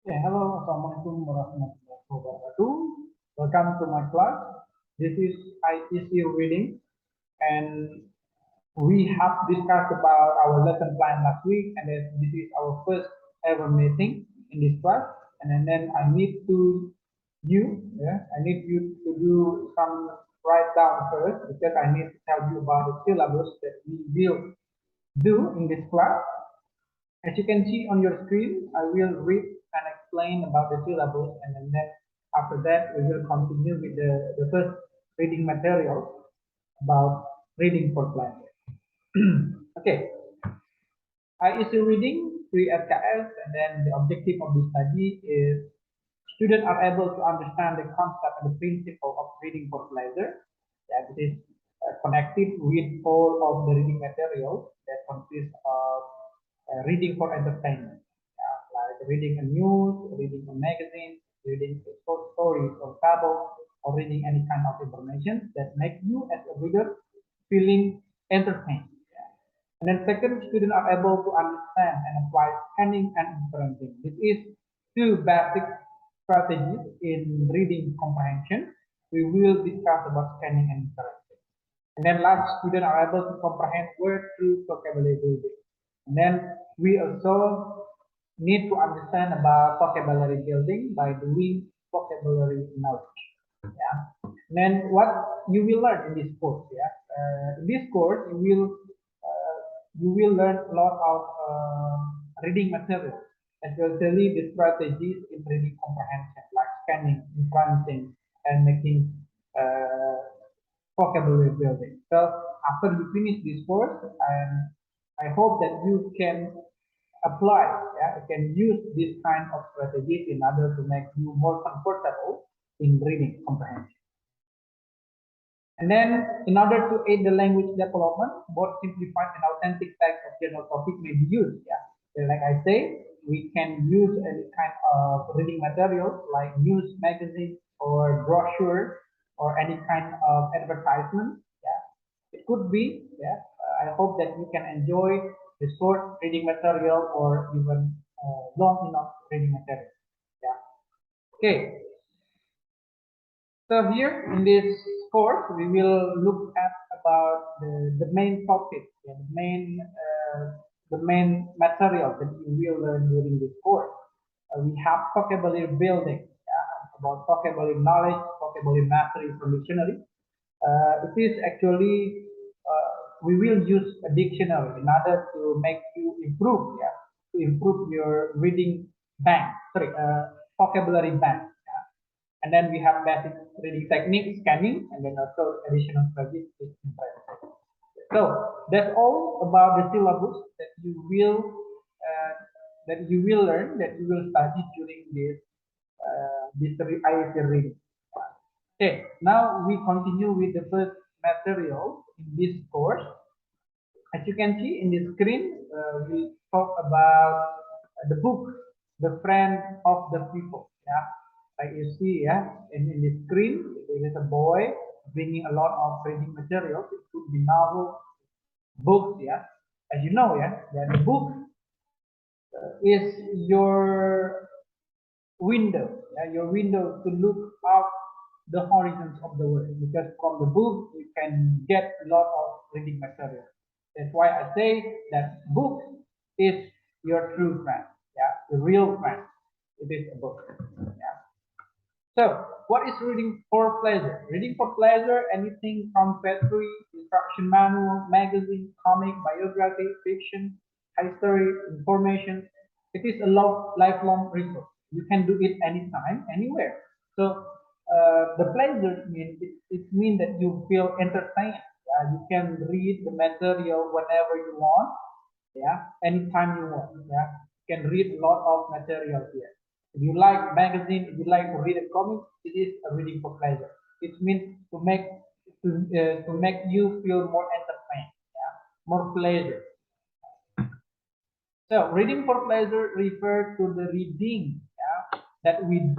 Hello, Assalamualaikum warahmatullahi wabarakatuh. Welcome to my class. This is IEC reading, and we have discussed about our lesson plan last week, and then this is our first ever meeting in this class. And then I need I need you to do some write down first because I need to tell you about the syllabus that we will do in this class. As you can see on your screen, I will read and explain about the syllabus, and then after that, we will continue with the first reading material about reading for Plasure. Okay, IEC reading, pre-FKS, and then the objective of this study is students are able to understand the concept and the principle of reading for pleasure. That is connected with all of the reading materials that consist of reading for entertainment, like reading a news, reading a magazine, reading a short stories or fable, or reading any kind of information that make you as a reader feeling entertained. And then second, students are able to understand and apply scanning and inferencing. This is two basic strategies in reading comprehension. We will discuss about scanning and inferencing. And then last, students are able to comprehend word through vocabulary building. And then we also need to understand about vocabulary building by doing vocabulary knowledge. Yeah. And then what you will learn in this course, in this course you will learn a lot of reading material, especially the strategies in reading comprehension, like scanning, inferencing, and making uh, vocabulary building. So after you finish this course, and I hope that you can apply, you can use this kind of strategies in order to make you more comfortable in reading comprehension. And then, in order to aid the language development, both simplified and authentic text of general topic may be used. So like I say, we can use any kind of reading materials like news, magazine, or brochure, or any kind of advertisement. It could be. I hope that you can enjoy the short reading material or even long enough reading material. Yeah. Okay. So here in this course, we will look at about the main topic, the main material that you will learn during this course. We have vocabulary building, about vocabulary knowledge, vocabulary mastery from dictionary. It is actually we will use a dictionary in order to make you improve, to improve your reading bank, vocabulary bank. And then we have basic reading technique, scanning, and then also additional strategies. So that's all about the syllabus that you will learn, that you will study during this IEC reading. Okay, now we continue with the first material in this course. As you can see in the screen, we talk about the book, The Friend of the People. Like you see, in the screen, there is a boy bringing a lot of reading materials. It could be novels, books. As you know, that the book is your window, your window to look out the horizons of the world. Because from the book you can get a lot of reading material. That's why I say that book is your true friend, the real friend. It is a book. So, what is reading for pleasure? Reading for pleasure, anything from poetry, instruction manual, magazine, comic, biography, fiction, history, information. It is a lifelong resource. You can do it anytime, anywhere. So, the pleasure it means that you feel entertained. You can read the material whenever you want. Anytime you want. You can read a lot of material here. If you like magazine, if you like to read a comic, it is a reading for pleasure. It means to make you feel more entertained, more pleasure. So reading for pleasure refers to the reading that we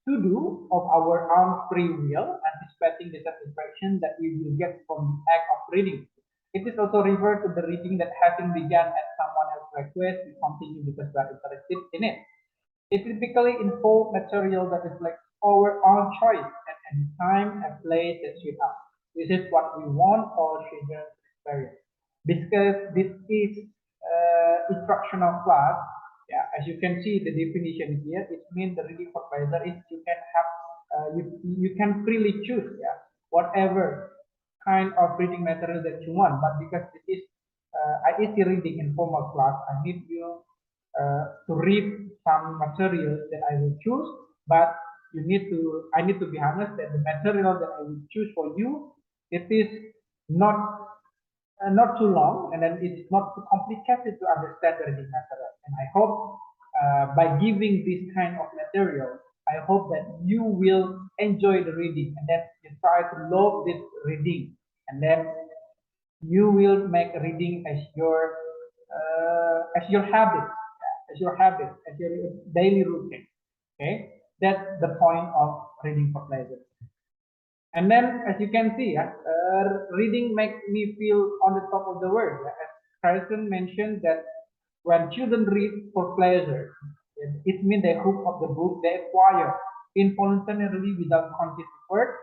to do of our own free will, anticipating the satisfaction that we will get from the act of reading. It is also referred to the reading that having begun at someone else's request, we continue because we are interested in it. It typically involves material that reflects our own choice and time and place that suit us. This is what we want our children to experience. Because this is instructional class, yeah, as you can see the definition here, it means the reading supervisor is you can have you can freely choose, yeah, whatever kind of reading material that you want. But because this is IEC reading informal class, I need you to read some materials that I will choose, but I need to be honest that the material that I will choose for you, it is not not too long, and then it's not too complicated to understand the reading material. And I hope by giving this kind of material, I hope that you will enjoy the reading, and then you try to love this reading, and then you will make reading as your habit, as your daily routine. Okay, that's the point of reading for pleasure. And then, as you can see, reading makes me feel on the top of the world. As Carson mentioned that when children read for pleasure, it means they hook up the book, they acquire involuntarily without conscious effort.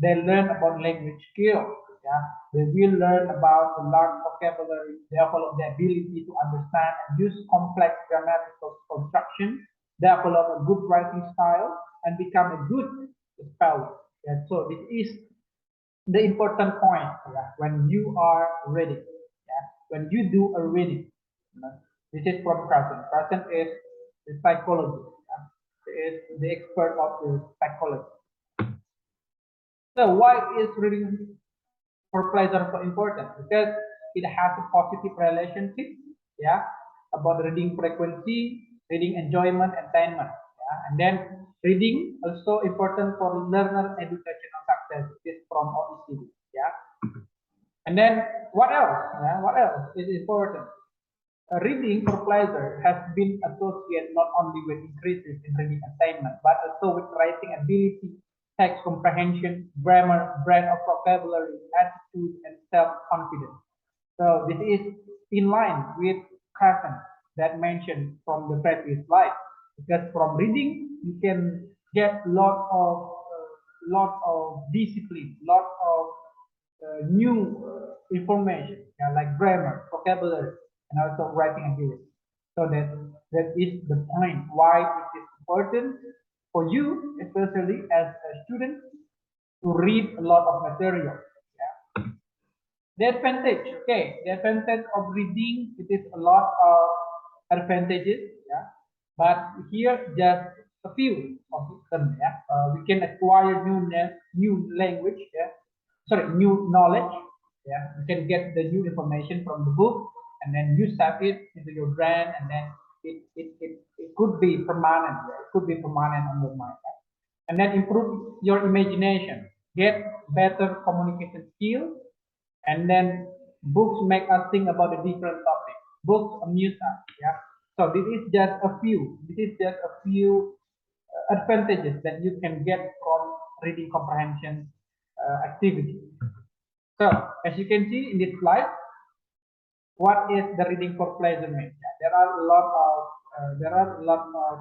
They learn about language skills. Yeah, they will learn about the large vocabulary, develop the ability to understand and use complex grammatical construction, develop a good writing style, and become a good speller. Yeah, so this is the important point, yeah, when you are reading. Yeah, when you do a reading. You know, this is from Carson. Carson is the psychologist. Yeah, he is the expert of the psychology. So why is reading for pleasure so important? Because it has a positive relationship, yeah, about reading frequency, reading enjoyment, attainment, yeah, and then reading also important for learner educational success. This is from OECD, yeah, and then what else? Yeah, what else is important? Reading for pleasure has been associated not only with increases in reading attainment, but also with writing ability, text comprehension, grammar, breadth of vocabulary, attitude, and self-confidence. So this is in line with Carson that mentioned from the previous slide. Because from reading, you can get lot of discipline, lot of new information, yeah, like grammar, vocabulary, and also writing ability. So that is the point why it is important for you, especially as a student, to read a lot of material. Yeah. The advantage, okay, the advantage of reading, it is a lot of advantages, yeah. But here just a few of them, yeah. We can acquire new language, yeah. Sorry, new knowledge, yeah. You can get the new information from the book, and then you save it into your brain, and then it could be permanent, yeah. It could be permanent on your mind, yeah? And then improve your imagination, get better communication skills, and then books make us think about a different topic. Books amuse us, yeah. So this is just a few. This is just a few advantages that you can get from reading comprehension activity. So as you can see in this slide, what is the reading for pleasure mean? Yeah, there are a lot of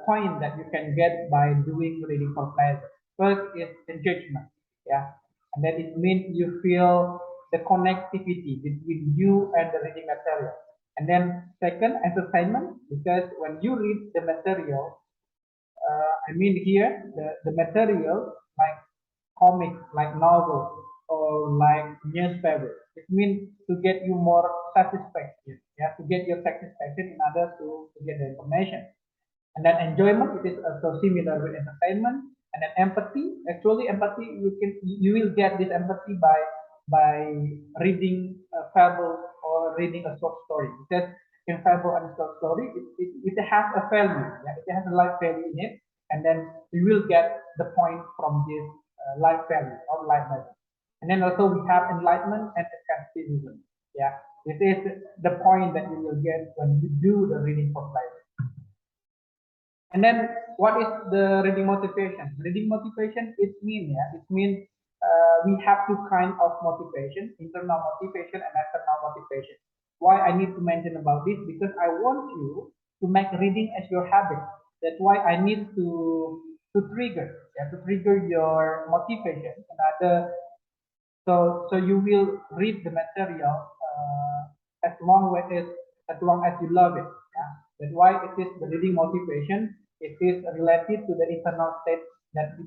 point that you can get by doing reading for pleasure. First is engagement, yeah, and that it means you feel the connectivity between you and the reading material. And then second, entertainment, because when you read the material, I mean here the material like comics, like novels, or like newspapers. It means to get you more satisfaction. You have to get your satisfaction in order to get the information. And then enjoyment, it is also similar with entertainment. And then empathy, actually empathy, you will get this empathy by reading a fable or reading a short story. Because in fable and short story, it has a value, yeah? It has a life value in it, and then you will get the point from this life value or life value. And then also we have enlightenment and escapism. Yeah, this is the point that you will get when you do the reading for pleasure. And then what is the reading motivation? Reading motivation, it means, yeah, it means we have two kind of motivation, internal motivation and external motivation. Why I need to mention about this? Because I want you to make reading as your habit. That's why I need to trigger, to trigger your motivation. Another, so you will read the material as long as you love it. Yeah. That's why it is the reading motivation. It is related to the internal state that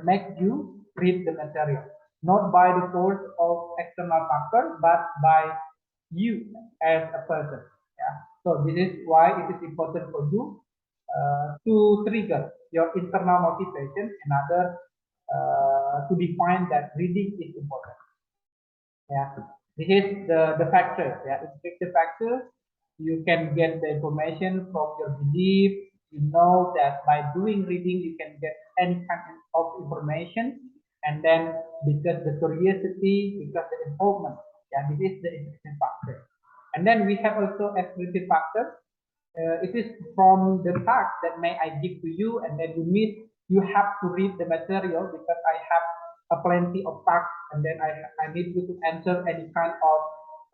makes you read the material, not by the force of external factor, but by you as a person. Yeah. So this is why it is important for you to trigger your internal motivation. Another, to define that reading is important. Yeah, this is the factors. Yeah, the factors. You can get the information from your belief. You know that by doing reading, you can get any kind of information, and then because the curiosity, because the involvement. Yeah, this is the interesting factor. And then we have also exclusive factor. It is from the task that may I give to you, and then you have to read the material because I have a plenty of tasks, and then I need you to answer any kind of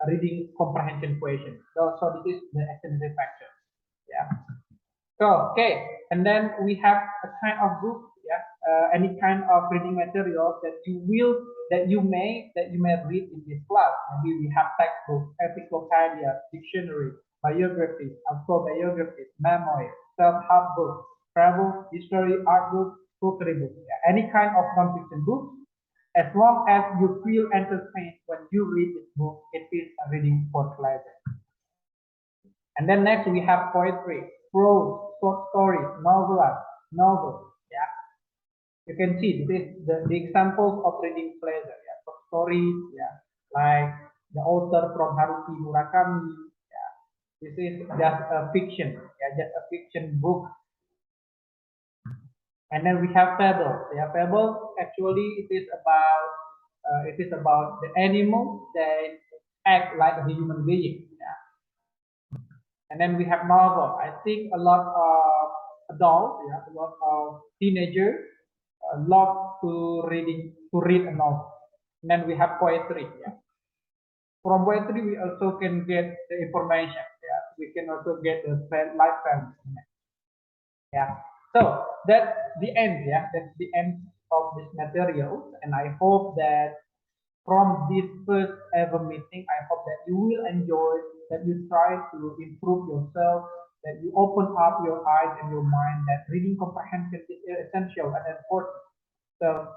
reading comprehension question. So this is the essential factor. Yeah. So, okay, and then we have a kind of book, yeah, any kind of reading material that you may read in this class. Maybe we have textbooks, encyclopedia, dictionary, biographies, autobiographies, memoirs, self-help books, travel, history, art books, poetry books, yeah, any kind of non-fiction books. As long as you feel entertained when you read this book, it is a reading for pleasure. And then next we have poetry, prose, short stories, novels. Yeah, you can see this is the examples of reading pleasure. Yeah, short stories. Yeah, like the author from Haruki Murakami. Yeah, this is just a fiction. Yeah, just a fiction book. And then we have fables. Yeah, fables actually it is about the animals that act like a human being. Yeah. And then we have novel. I think a lot of adults, yeah, a lot of teenagers love to read a novel. And then we have poetry. Yeah. From poetry, we also can get the information. Yeah. We can also get the life family. Yeah. So that's the end. Yeah. That's the end of this material. And I hope that from this first ever meeting, I hope that you will enjoy, that you try to improve yourself, that you open up your eyes and your mind, that reading comprehension is essential and important. So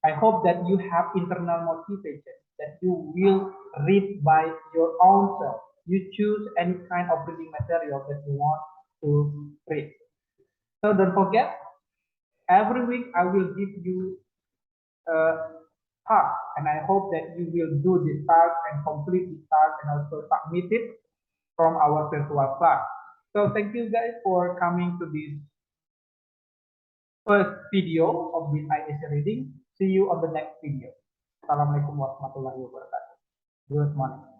I hope that you have internal motivation, that you will read by your own self. You choose any kind of reading material that you want to read. So don't forget, every week I will give you task, and I hope that you will do this task and complete this task and also submit it from our virtual class. So thank you guys for coming to this first video of this ISA reading. See you on the next video. Assalamualaikum warahmatullahi wabarakatuh. Good morning.